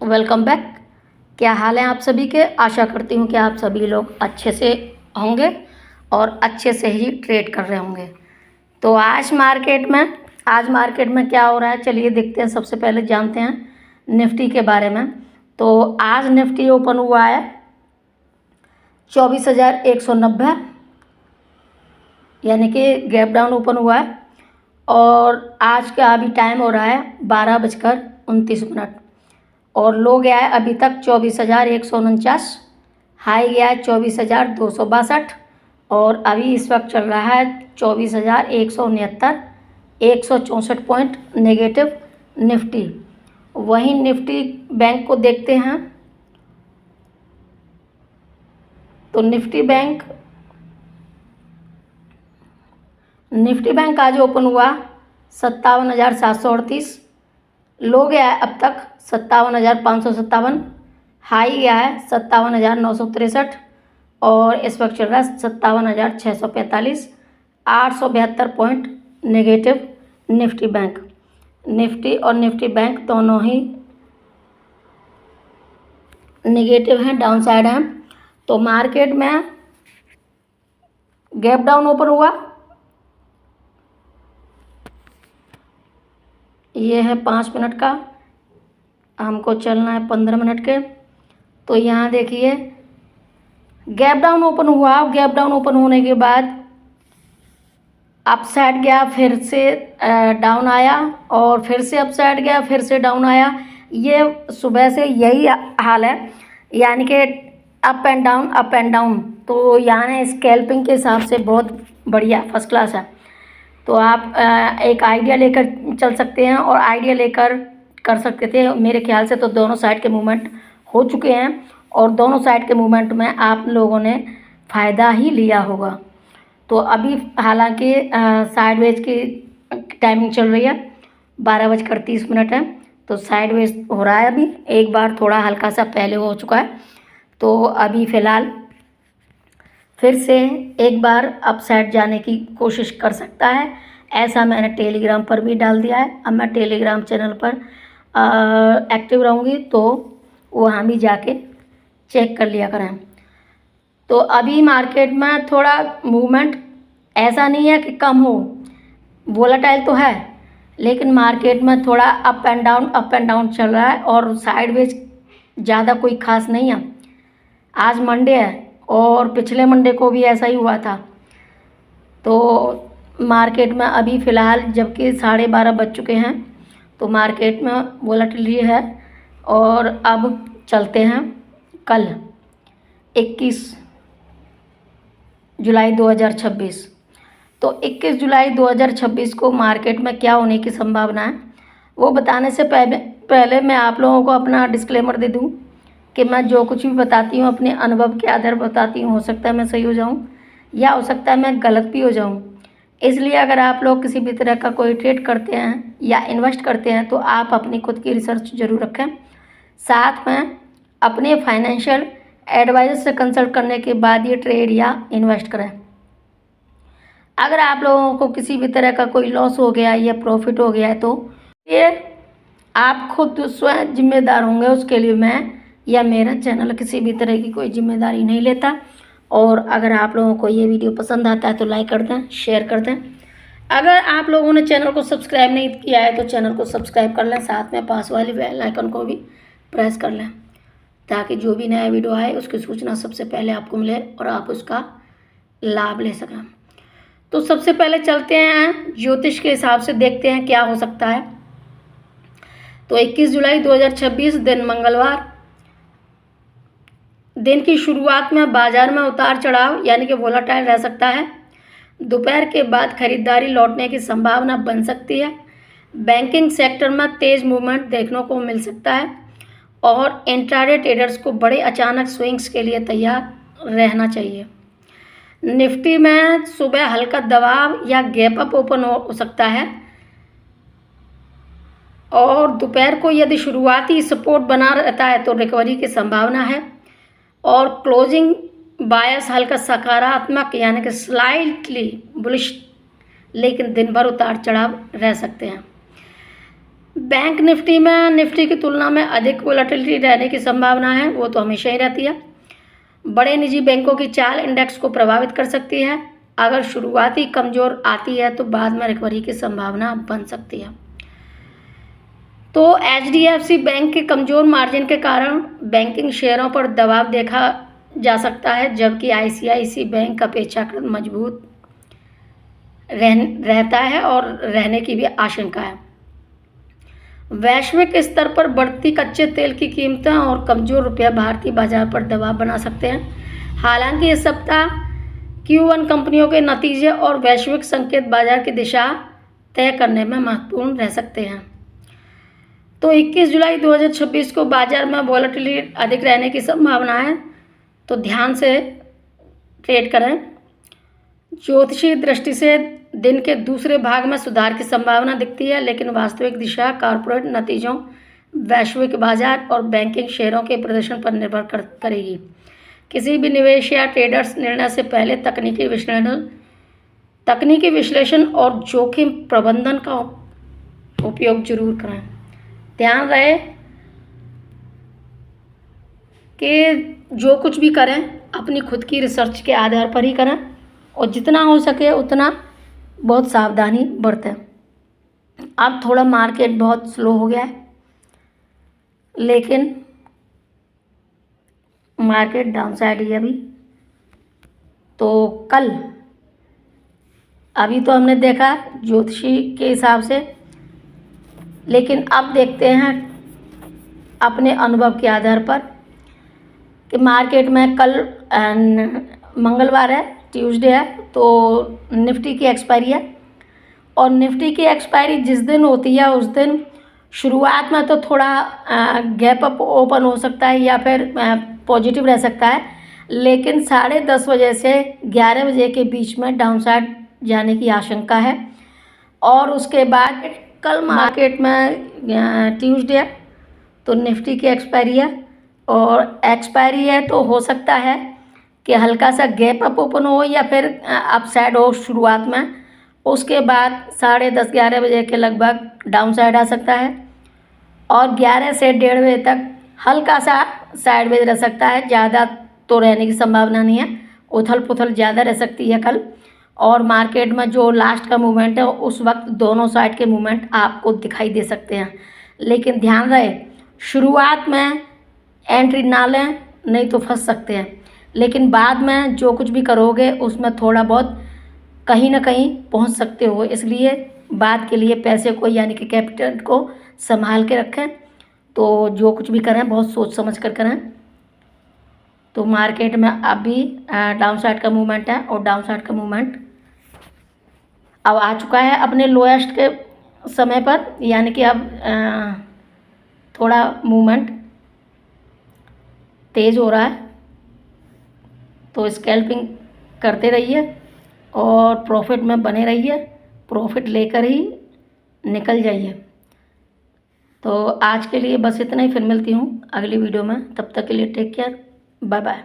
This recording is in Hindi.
Welcome back. क्या हाल है आप सभी के। आशा करती हूँ कि आप सभी लोग अच्छे से होंगे और अच्छे से ही ट्रेड कर रहे होंगे। तो आज मार्केट में क्या हो रहा है, चलिए देखते हैं। सबसे पहले जानते हैं निफ्टी के बारे में। तो आज निफ्टी ओपन हुआ है 24,190, यानी कि गैप डाउन ओपन हुआ है। और आज का अभी टाइम हो रहा है 12:29 और लो गया है अभी तक 24,149, हाई गया है 24,262 और अभी इस वक्त चल रहा है 24,169, 164 पॉइंट नेगेटिव निफ्टी। वहीं निफ्टी बैंक को देखते हैं तो निफ्टी बैंक आज ओपन हुआ 57,738, लो गया है अब तक 57,557, हाई गया है 57,963 और इस वक्त चल रहा है 57,645, 872 point negative Nifty bank. Nifty और निफ्टी बैंक दोनों ही नेगेटिव हैं, डाउन साइड हैं। तो मार्केट में गैप डाउन ओपन हुआ, ये है 5 मिनट का, हमको चलना है 15 मिनट के। तो यहाँ देखिए गैप डाउन ओपन हुआ। गैप डाउन ओपन होने के बाद अप साइड गया, फिर से डाउन आया और फिर से अप साइड गया, फिर से डाउन आया। ये सुबह से यही हाल है, यानी कि अप एंड डाउन। तो यानी स्कैल्पिंग के हिसाब से बहुत बढ़िया, फर्स्ट क्लास है। तो आप एक आइडिया लेकर चल सकते हैं और आइडिया लेकर कर सकते थे। मेरे ख्याल से तो दोनों साइड के मूवमेंट हो चुके हैं और दोनों साइड के मूवमेंट में आप लोगों ने फ़ायदा ही लिया होगा। तो अभी हालांकि साइडवेज की टाइमिंग चल रही है, 12:30 है। तो साइडवेज हो रहा है, अभी एक बार थोड़ा हल्का सा पहले हो चुका है। तो अभी फ़िलहाल फिर से एक बार अप साइड जाने की कोशिश कर सकता है, ऐसा मैंने टेलीग्राम पर भी डाल दिया है। अब मैं टेलीग्राम चैनल पर एक्टिव रहूँगी तो वहाँ भी जाके चेक कर लिया करें। तो अभी मार्केट में थोड़ा मूवमेंट ऐसा नहीं है कि कम हो, वोलेटाइल तो है, लेकिन मार्केट में थोड़ा अप एंड डाउन चल रहा है और साइडवेज ज़्यादा कोई खास नहीं है। आज मंडे है और पिछले मंडे को भी ऐसा ही हुआ था। तो मार्केट में अभी फ़िलहाल जबकि 12:30 बज चुके हैं, तो मार्केट में वोलेटिलिटी है। और अब चलते हैं कल 21 जुलाई 2026। तो 21 जुलाई 2026 को मार्केट में क्या होने की संभावना है वो बताने से पहले मैं आप लोगों को अपना डिस्क्लेमर दे दूं कि मैं जो कुछ भी बताती हूँ अपने अनुभव के आधार पर बताती हूँ। हो सकता है मैं सही हो जाऊँ या हो सकता है मैं गलत भी हो जाऊँ। इसलिए अगर आप लोग किसी भी तरह का कोई ट्रेड करते हैं या इन्वेस्ट करते हैं तो आप अपनी खुद की रिसर्च ज़रूर रखें, साथ में अपने फाइनेंशियल एडवाइजर से कंसल्ट करने के बाद ये ट्रेड या इन्वेस्ट करें। अगर आप लोगों को किसी भी तरह का कोई लॉस हो गया या प्रॉफिट हो गया है तो ये आप खुद स्वयं जिम्मेदार होंगे उसके लिए। मैं या मेरा चैनल किसी भी तरह की कोई जिम्मेदारी नहीं लेता। और अगर आप लोगों को ये वीडियो पसंद आता है तो लाइक कर दें, शेयर कर दें। अगर आप लोगों ने चैनल को सब्सक्राइब नहीं किया है तो चैनल को सब्सक्राइब कर लें, साथ में पास वाली बेल आइकन को भी प्रेस कर लें ताकि जो भी नया वीडियो आए उसकी सूचना सबसे पहले आपको मिले और आप उसका लाभ ले सकें। तो सबसे पहले चलते हैं ज्योतिष के हिसाब से, देखते हैं क्या हो सकता है। तो 21 जुलाई 2026 दिन मंगलवार, दिन की शुरुआत में बाजार में उतार चढ़ाव यानी कि वोलेटाइल रह सकता है। दोपहर के बाद खरीदारी लौटने की संभावना बन सकती है। बैंकिंग सेक्टर में तेज मूवमेंट देखने को मिल सकता है और इंट्राडे ट्रेडर्स को बड़े अचानक स्विंग्स के लिए तैयार रहना चाहिए। निफ्टी में सुबह हल्का दबाव या गैप अप ओपन हो सकता है और दोपहर को यदि शुरुआती सपोर्ट बना रहता है तो रिकवरी की संभावना है और क्लोजिंग बायस हल्का सकारात्मक यानी कि स्लाइटली बुलिश, लेकिन दिन भर उतार चढ़ाव रह सकते हैं। बैंक निफ्टी में निफ्टी की तुलना में अधिक वोलेटिलिटी रहने की संभावना है, वो तो हमेशा ही रहती है। बड़े निजी बैंकों की चाल इंडेक्स को प्रभावित कर सकती है। अगर शुरुआती कमजोर आती है तो बाद में रिकवरी की संभावना बन सकती है। तो HDFC बैंक के कमजोर मार्जिन के कारण बैंकिंग शेयरों पर दबाव देखा जा सकता है, जबकि ICICI बैंक अपेक्षाकृत मजबूत रहता है और रहने की भी आशंका है। वैश्विक स्तर पर बढ़ती कच्चे तेल की कीमतें और कमजोर रुपया भारतीय बाजार पर दबाव बना सकते हैं। हालांकि इस सप्ताह Q1 कंपनियों के नतीजे और वैश्विक संकेत बाजार की दिशा तय करने में महत्वपूर्ण रह सकते हैं। तो 21 जुलाई 2026 को बाजार में वॉलेटिलिटी अधिक रहने की संभावना है, तो ध्यान से ट्रेड करें। ज्योतिषीय दृष्टि से दिन के दूसरे भाग में सुधार की संभावना दिखती है, लेकिन वास्तविक दिशा कॉर्पोरेट नतीजों, वैश्विक बाजार और बैंकिंग शेयरों के प्रदर्शन पर निर्भर करेगी। किसी भी निवेश या ट्रेडर्स निर्णय से पहले तकनीकी विश्लेषण और जोखिम प्रबंधन का उपयोग जरूर करें। ध्यान रहे कि जो कुछ भी करें अपनी खुद की रिसर्च के आधार पर ही करें और जितना हो सके उतना बहुत सावधानी बरतें। अब थोड़ा मार्केट बहुत स्लो हो गया है, लेकिन मार्केट डाउन साइड ही अभी। तो कल अभी तो हमने देखा ज्योतिषी के हिसाब से, लेकिन अब देखते हैं अपने अनुभव के आधार पर कि मार्केट में कल मंगलवार है, ट्यूसडे है, तो निफ्टी की एक्सपायरी है और निफ्टी की एक्सपायरी जिस दिन होती है उस दिन शुरुआत में तो थोड़ा गैप अप ओपन हो सकता है या फिर पॉजिटिव रह सकता है, लेकिन 10:30 बजे से 11 बजे के बीच में डाउन साइड जाने की आशंका है। और उसके बाद कल मार्केट में ट्यूसडे है, तो निफ्टी की एक्सपायरी है और एक्सपायरी है तो हो सकता है कि हल्का सा गैप अप ओपन हो या फिर अप साइड हो शुरुआत में। उसके बाद 10:30-11 बजे के लगभग डाउन साइड आ सकता है और 11 से 1:30 बजे तक हल्का सा साइडवेज रह सकता है। ज़्यादा तो रहने की संभावना नहीं है, उथल पुथल ज़्यादा रह सकती है कल। और मार्केट में जो लास्ट का मूवमेंट है उस वक्त दोनों साइड के मूवमेंट आपको दिखाई दे सकते हैं, लेकिन ध्यान रहे शुरुआत में एंट्री ना लें, नहीं तो फंस सकते हैं। लेकिन बाद में जो कुछ भी करोगे उसमें थोड़ा बहुत कहीं ना कहीं पहुंच सकते हो, इसलिए बाद के लिए पैसे को यानी कि कैपिटल को संभाल के रखें। तो जो कुछ भी करें बहुत सोच समझ कर करें। तो मार्केट में अभी डाउन साइड का मूवमेंट है और डाउन साइड का मूवमेंट अब आ चुका है अपने लोएस्ट के समय पर, यानी कि अब थोड़ा मूवमेंट तेज़ हो रहा है। तो स्कैल्पिंग करते रहिए और प्रॉफिट में बने रहिए, प्रॉफिट लेकर ही निकल जाइए। तो आज के लिए बस इतना ही, फिर मिलती हूँ अगली वीडियो में। तब तक के लिए टेक केयर, बाय बाय।